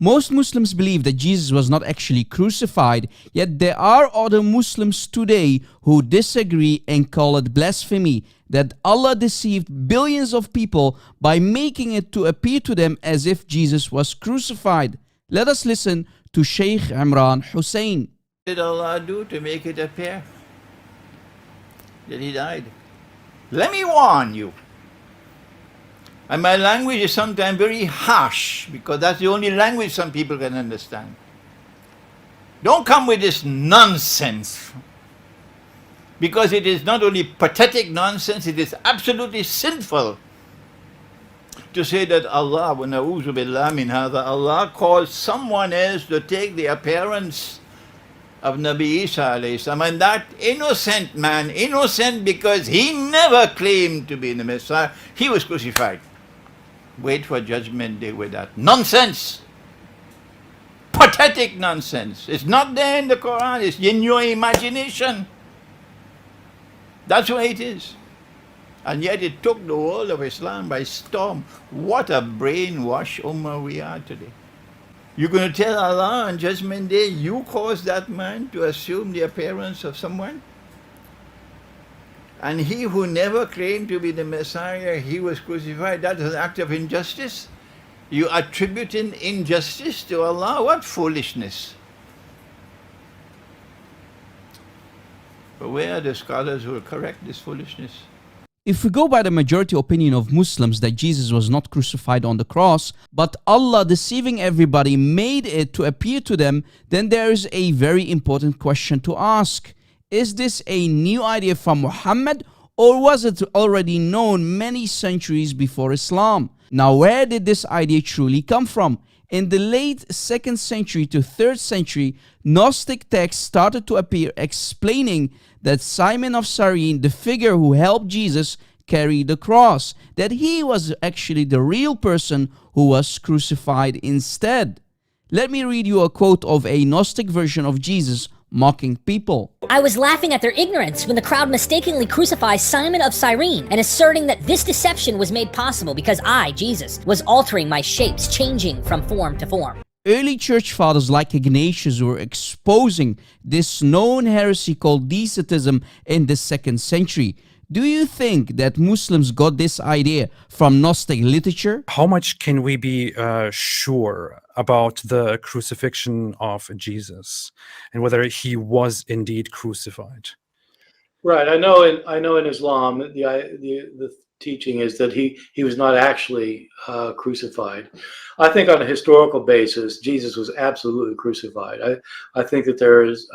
Most Muslims believe that Jesus was not actually crucified, yet there are other Muslims today who disagree and call it blasphemy that Allah deceived billions of people by making it to appear to them as if Jesus was crucified. Let us listen to Sheikh Imran Hussein. What did Allah do to make it appear that he died? Let me warn you. And my language is sometimes very harsh because that's the only language some people can understand. Don't come with this nonsense, because it is not only pathetic nonsense, it is absolutely sinful to say that Allah, wa na'udhu billah min hadha, Allah caused someone else to take the appearance of Nabi Isa alayhi salam, and that innocent man, innocent because he never claimed to be the Messiah, he was crucified. Wait for judgment day with that nonsense. Pathetic nonsense. It's not there in the Quran, it's in your imagination. That's why it is. And yet it took the world of Islam by storm. What a brainwash ummah we are today. You're going to tell Allah on Judgment Day, you caused that man to assume the appearance of someone? And he who never claimed to be the Messiah, he was crucified. That is an act of injustice. You attributing injustice to Allah? What foolishness. But where are the scholars who will correct this foolishness? If we go by the majority opinion of Muslims that Jesus was not crucified on the cross, but Allah, deceiving everybody, made it to appear to them, then there is a very important question to ask. Is this a new idea from Muhammad, or was it already known many centuries before Islam? Now, where did this idea truly come from? In the late 2nd century to 3rd century, Gnostic texts started to appear explaining that Simon of Cyrene, the figure who helped Jesus carry the cross, that he was actually the real person who was crucified instead. Let me read you a quote of a Gnostic version of Jesus mocking people. I was laughing at their ignorance when the crowd mistakenly crucifies Simon of Cyrene and asserting that this deception was made possible because I, Jesus, was altering my shapes, changing from form to form. Early church fathers like Ignatius were exposing this known heresy called Docetism in the 2nd century. Do you think that Muslims got this idea from Gnostic literature? How much can we be sure about the crucifixion of Jesus and whether he was indeed crucified? Right. I know in Islam the teaching is that he was not actually crucified. I think on a historical basis, Jesus was absolutely crucified. I think that there is,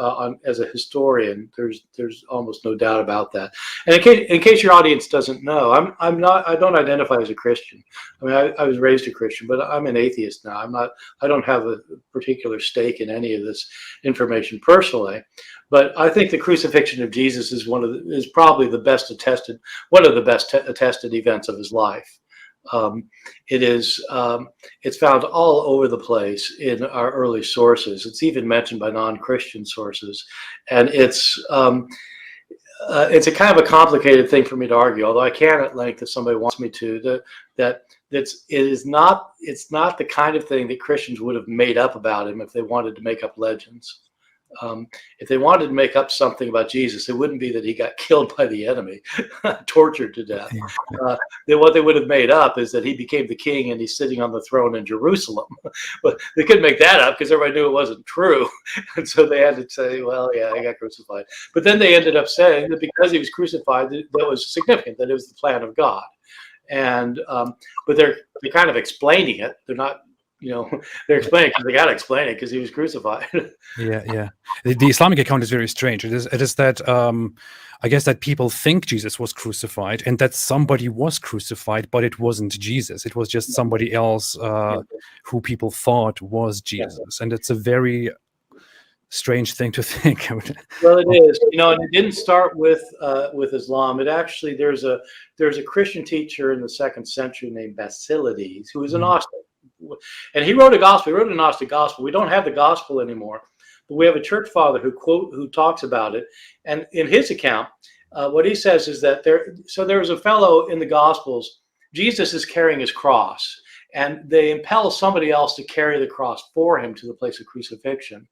as a historian, there's almost no doubt about that. And in case your audience doesn't know, I don't identify as a Christian. I mean, I was raised a Christian, but I'm an atheist now. I don't have a particular stake in any of this information personally. But I think the crucifixion of Jesus is probably the best attested, one of the best attested events of his life. It's found all over the place in our early sources. It's even mentioned by non-Christian sources, and it's a kind of a complicated thing for me to argue. Although I can at length, if somebody wants me to, it's not the kind of thing that Christians would have made up about him if they wanted to make up legends. If they wanted to make up something about Jesus, it wouldn't be that he got killed by the enemy, tortured to death. What they would have made up is that he became the king and he's sitting on the throne in Jerusalem. But they couldn't make that up because everybody knew it wasn't true. And so they had to say, well, yeah, he got crucified. But then they ended up saying that because he was crucified, that was significant, that it was the plan of God. And but they're kind of explaining it. They're not, they're explaining because they got to explain it because he was crucified. Yeah. The Islamic account is very strange. It is that I guess that people think Jesus was crucified and that somebody was crucified, but it wasn't Jesus. It was just somebody else who people thought was Jesus, and it's a very strange thing to think. Well, it is, and it didn't start with Islam. It actually there's a Christian teacher in the 2nd century named Basilides who was a Gnostic. And he wrote a gospel. He wrote a Gnostic gospel. We don't have the gospel anymore, but we have a church father who talks about it. And in his account, what he says is that there was a fellow in the Gospels. Jesus is carrying his cross, and they impel somebody else to carry the cross for him to the place of crucifixion.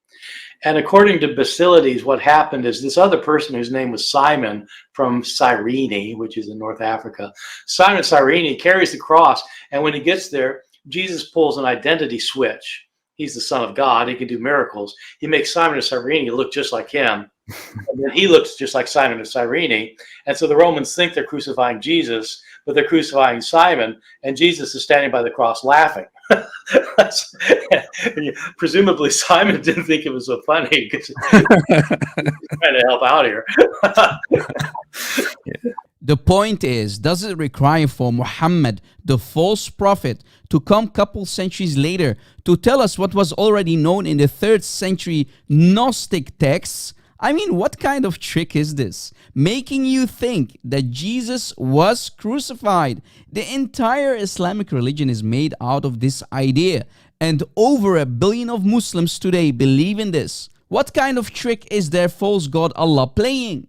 And according to Basilides, what happened is this other person, whose name was Simon from Cyrene, which is in North Africa, Simon Cyrene carries the cross, and when he gets there, Jesus pulls an identity switch. He's the Son of God. He can do miracles. He makes Simon of Cyrene look just like him. And then he looks just like Simon of Cyrene. And so the Romans think they're crucifying Jesus, but they're crucifying Simon, and Jesus is standing by the cross laughing. Presumably Simon didn't think it was so funny because he's trying to help out here. The point is, does it require for Muhammad, the false prophet, to come couple centuries later to tell us what was already known in the 3rd century Gnostic texts? I mean, what kind of trick is this? Making you think that Jesus was crucified. The entire Islamic religion is made out of this idea, and over 1 billion of Muslims today believe in this. What kind of trick is their false god Allah playing?